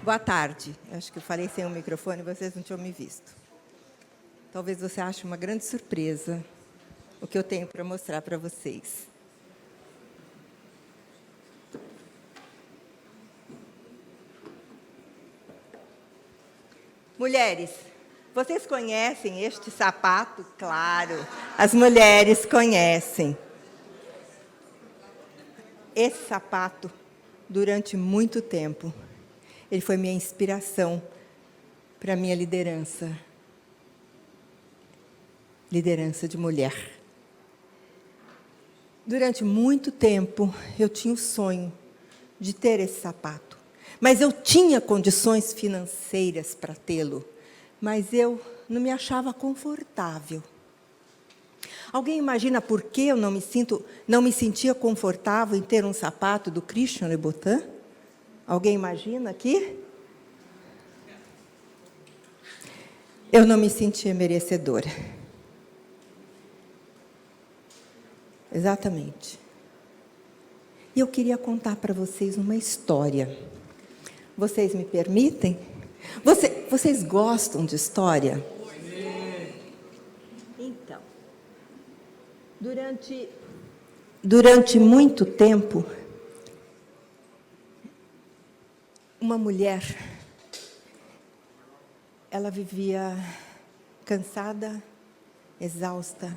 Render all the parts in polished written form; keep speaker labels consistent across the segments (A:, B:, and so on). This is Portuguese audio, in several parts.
A: Boa tarde. Acho que eu falei sem o microfone, vocês não tinham me visto. Talvez você ache uma grande surpresa o que eu tenho para mostrar para vocês. Mulheres, vocês conhecem este sapato? Claro, as mulheres conhecem. Esse sapato, durante muito tempo, ele foi minha inspiração para a minha liderança. Liderança de mulher. Durante muito tempo, eu tinha o sonho de ter esse sapato. Mas eu tinha condições financeiras para tê-lo. Mas eu não me achava confortável. Alguém imagina por que eu não me sentia confortável em ter um sapato do Christian Louboutin? Alguém imagina aqui? Eu não me sentia merecedora. Exatamente. E eu queria contar para vocês uma história. Vocês me permitem? Vocês gostam de história? Então, durante muito tempo, uma mulher, ela vivia cansada, exausta,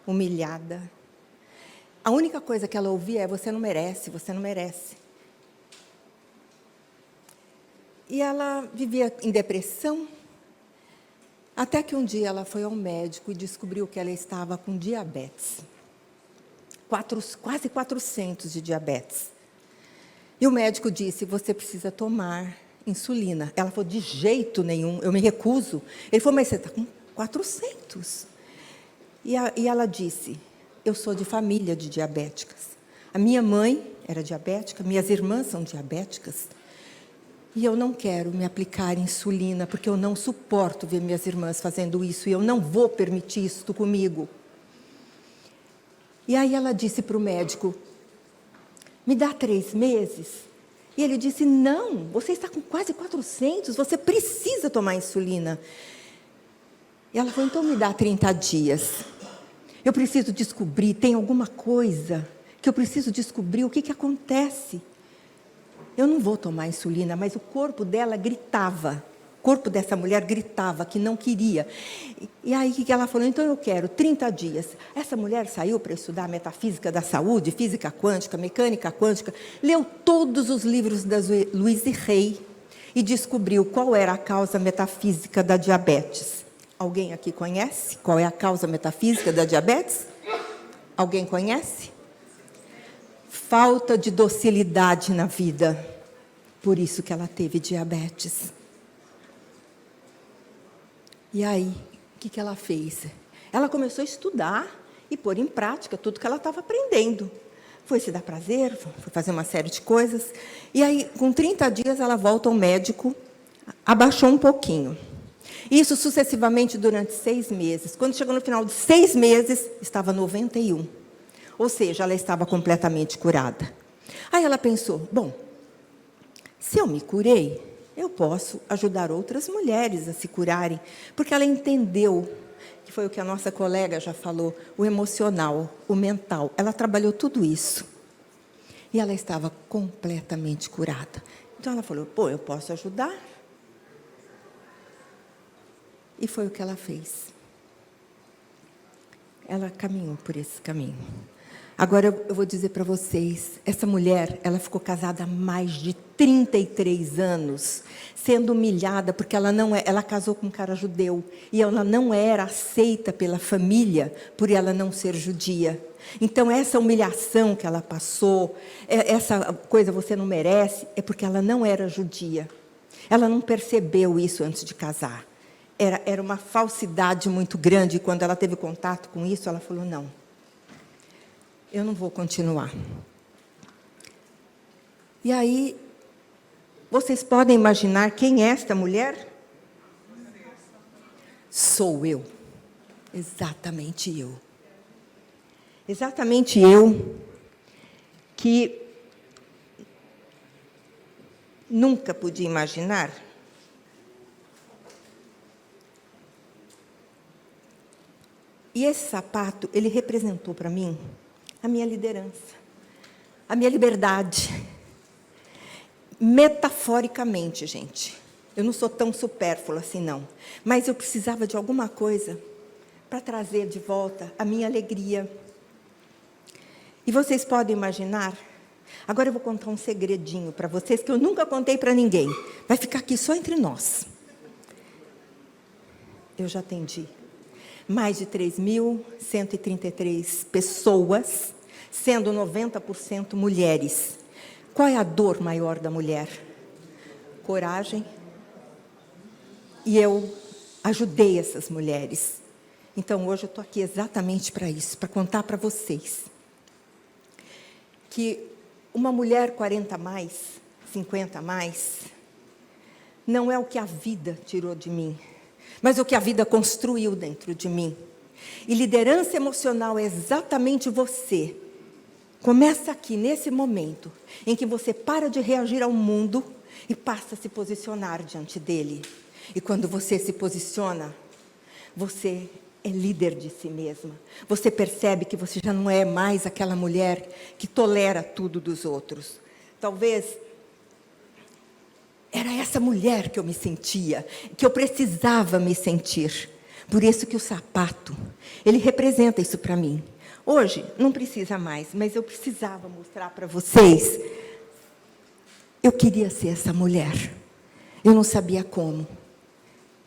A: humilhada. A única coisa que ela ouvia é: você não merece, você não merece. E ela vivia em depressão, até que um dia ela foi ao médico e descobriu que ela estava com diabetes. Quase 400 de diabetes. E o médico disse: você precisa tomar insulina. Ela falou: de jeito nenhum, eu me recuso. Ele falou: mas você está com 400. E ela disse: eu sou de família de diabéticas. A minha mãe era diabética, minhas irmãs são diabéticas. E eu não quero me aplicar insulina, porque eu não suporto ver minhas irmãs fazendo isso, e eu não vou permitir isso comigo. E aí ela disse para o médico: me dá 3 meses. E ele disse: não, você está com quase 400, você precisa tomar insulina. E ela falou: então me dá 30 dias. Eu preciso descobrir, tem alguma coisa que eu preciso descobrir, o que acontece. Eu não vou tomar insulina, mas o corpo dela gritava. O corpo dessa mulher gritava que não queria. E aí, o que ela falou? Então, eu quero 30 dias. Essa mulher saiu para estudar metafísica da saúde, física quântica, mecânica quântica, leu todos os livros da Louise Hay e descobriu qual era a causa metafísica da diabetes. Alguém aqui conhece qual é a causa metafísica da diabetes? Alguém conhece? Falta de docilidade na vida. Por isso que ela teve diabetes. E aí, o que ela fez? Ela começou a estudar e pôr em prática tudo que ela estava aprendendo. Foi se dar prazer, foi fazer uma série de coisas. E aí, com 30 dias, ela volta ao médico, abaixou um pouquinho. Isso sucessivamente durante 6 meses. Quando chegou no final de 6 meses, estava 91. Ou seja, ela estava completamente curada. Aí ela pensou: bom, se eu me curei, eu posso ajudar outras mulheres a se curarem. Porque ela entendeu, que foi o que a nossa colega já falou, o emocional, o mental. Ela trabalhou tudo isso. E ela estava completamente curada. Então ela falou: pô, eu posso ajudar? E foi o que ela fez. Ela caminhou por esse caminho. Agora, eu vou dizer para vocês, essa mulher, ela ficou casada há mais de 33 anos, sendo humilhada, porque ela casou com um cara judeu, e ela não era aceita pela família, por ela não ser judia. Então, essa humilhação que ela passou, essa coisa você não merece, é porque ela não era judia. Ela não percebeu isso antes de casar. Era uma falsidade muito grande, e quando ela teve contato com isso, ela falou: não, eu não vou continuar. E aí, vocês podem imaginar quem é esta mulher? Sou eu. Exatamente eu. Exatamente eu, que nunca podia imaginar? E esse sapato, ele representou para mim a minha liderança, a minha liberdade. Metaforicamente, gente. Eu não sou tão supérflua assim, não. Mas eu precisava de alguma coisa para trazer de volta a minha alegria. E vocês podem imaginar? Agora eu vou contar um segredinho para vocês que eu nunca contei para ninguém. Vai ficar aqui só entre nós. Eu já atendi mais de 3.133 pessoas, sendo 90% mulheres. Qual é a dor maior da mulher? Coragem. E eu ajudei essas mulheres. Então, hoje eu estou aqui exatamente para isso, para contar para vocês que uma mulher 40 a mais, 50 a mais, não é o que a vida tirou de mim, mas o que a vida construiu dentro de mim. E liderança emocional é exatamente você. Começa aqui, nesse momento, em que você para de reagir ao mundo e passa a se posicionar diante dele. E quando você se posiciona, você é líder de si mesma. Você percebe que você já não é mais aquela mulher que tolera tudo dos outros. Talvez era essa mulher que eu me sentia, que eu precisava me sentir. Por isso que o sapato, ele representa isso para mim. Hoje, não precisa mais, mas eu precisava mostrar para vocês. Eu queria ser essa mulher. Eu não sabia como.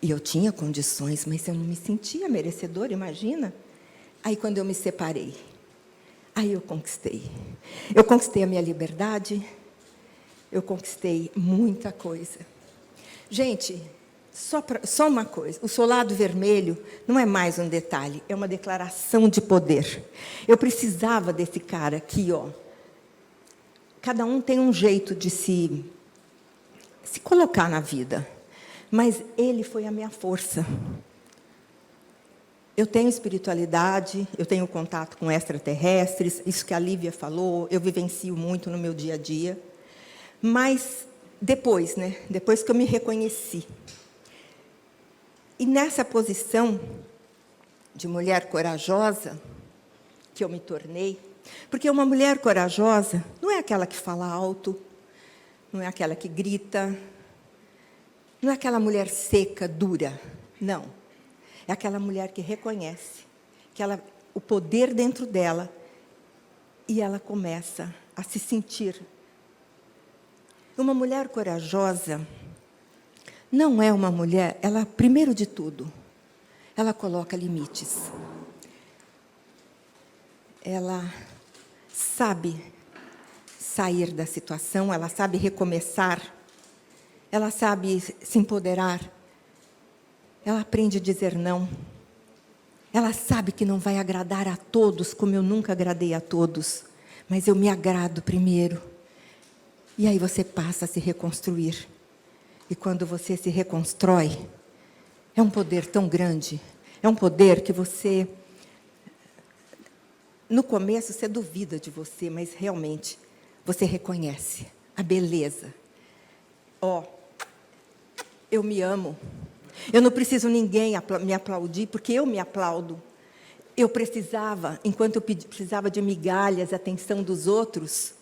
A: E eu tinha condições, mas eu não me sentia merecedora, imagina? Aí, quando eu me separei, aí eu conquistei. Eu conquistei a minha liberdade, eu conquistei muita coisa. Gente, só uma coisa, o solado vermelho não é mais um detalhe, é uma declaração de poder. Eu precisava desse cara aqui, ó. Cada um tem um jeito de se colocar na vida. Mas ele foi a minha força. Eu tenho espiritualidade, eu tenho contato com extraterrestres, isso que a Lívia falou, eu vivencio muito no meu dia a dia. Mas depois, depois que eu me reconheci. E nessa posição de mulher corajosa, que eu me tornei, porque uma mulher corajosa não é aquela que fala alto, não é aquela que grita, não é aquela mulher seca, dura, não. É aquela mulher que reconhece que o poder dentro dela e ela começa a se sentir. Uma mulher corajosa não é uma mulher, ela, primeiro de tudo, ela coloca limites. Ela sabe sair da situação, ela sabe recomeçar. Ela sabe se empoderar. Ela aprende a dizer não. Ela sabe que não vai agradar a todos, como eu nunca agradei a todos. Mas eu me agrado primeiro. E aí você passa a se reconstruir. E quando você se reconstrói, é um poder tão grande. É um poder que você... No começo, você duvida de você, mas realmente você reconhece a beleza. Eu me amo. Eu não preciso ninguém me aplaudir, porque eu me aplaudo. Eu precisava, enquanto eu precisava de migalhas, atenção dos outros,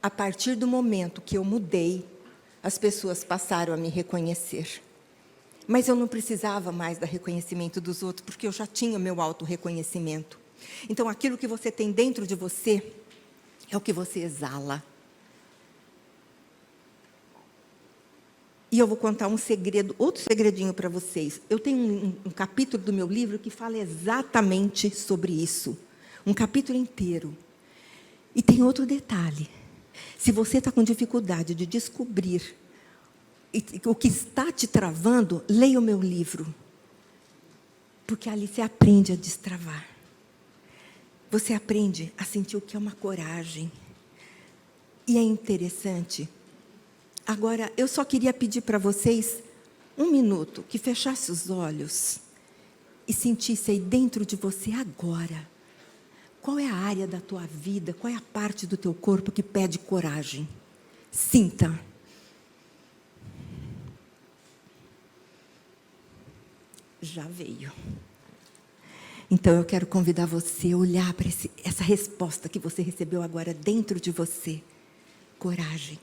A: a partir do momento que eu mudei, as pessoas passaram a me reconhecer. Mas eu não precisava mais do reconhecimento dos outros, porque eu já tinha meu autorreconhecimento. Então, aquilo que você tem dentro de você é o que você exala. E eu vou contar um segredo, outro segredinho para vocês. Eu tenho um capítulo do meu livro que fala exatamente sobre isso. Um capítulo inteiro. E tem outro detalhe. Se você está com dificuldade de descobrir o que está te travando, leia o meu livro. Porque ali você aprende a destravar. Você aprende a sentir o que é uma coragem. E é interessante. Agora, eu só queria pedir para vocês um minuto, que fechasse os olhos e sentisse aí dentro de você agora. Qual é a área da tua vida, qual é a parte do teu corpo que pede coragem? Sinta. já veio. Então eu quero convidar você a olhar para essa resposta que você recebeu agora dentro de você. Coragem.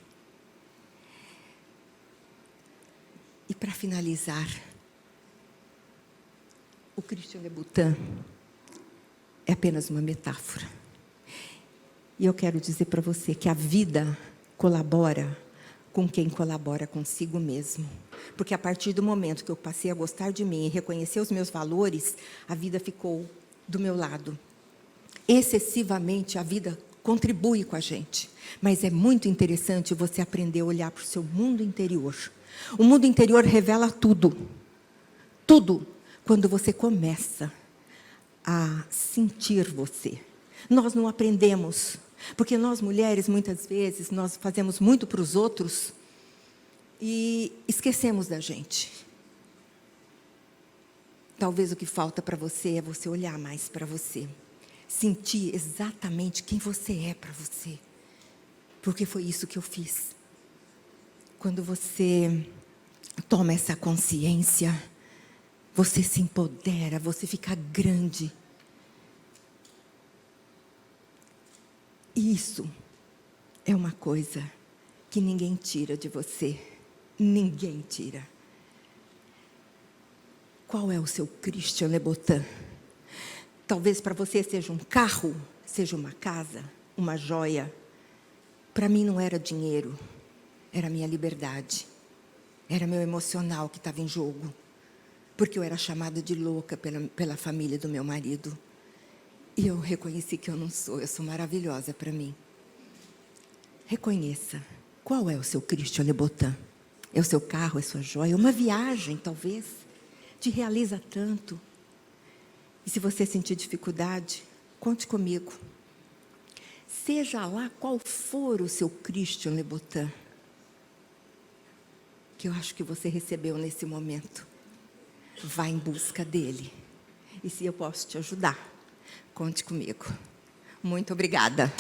A: E para finalizar, o Christian Louboutin é apenas uma metáfora. E eu quero dizer para você que a vida colabora com quem colabora consigo mesmo. Porque a partir do momento que eu passei a gostar de mim e reconhecer os meus valores, a vida ficou do meu lado. Excessivamente, a vida contribui com a gente. Mas é muito interessante você aprender a olhar para o seu mundo interior. O mundo interior revela tudo. Tudo. Quando você começa a sentir você. Nós não aprendemos. Porque nós, mulheres, muitas vezes, nós fazemos muito para os outros e esquecemos da gente. Talvez o que falta para você é você olhar mais para você. Sentir exatamente quem você é para você. Porque foi isso que eu fiz. Quando você toma essa consciência, você se empodera, você fica grande. Isso é uma coisa que ninguém tira de você. Ninguém tira. Qual é o seu Christian Louboutin? Talvez para você seja um carro, seja uma casa, uma joia. Para mim não era dinheiro, era minha liberdade. Era meu emocional que estava em jogo. Porque eu era chamada de louca pela família do meu marido. E eu reconheci que eu não sou, eu sou maravilhosa para mim. Reconheça, qual é o seu Christian Louboutin? É o seu carro, é sua joia, uma viagem talvez, te realiza tanto. E se você sentir dificuldade, conte comigo. Seja lá qual for o seu Christian Louboutin, que eu acho que você recebeu nesse momento, vá em busca dele. E se eu posso te ajudar, conte comigo. Muito obrigada.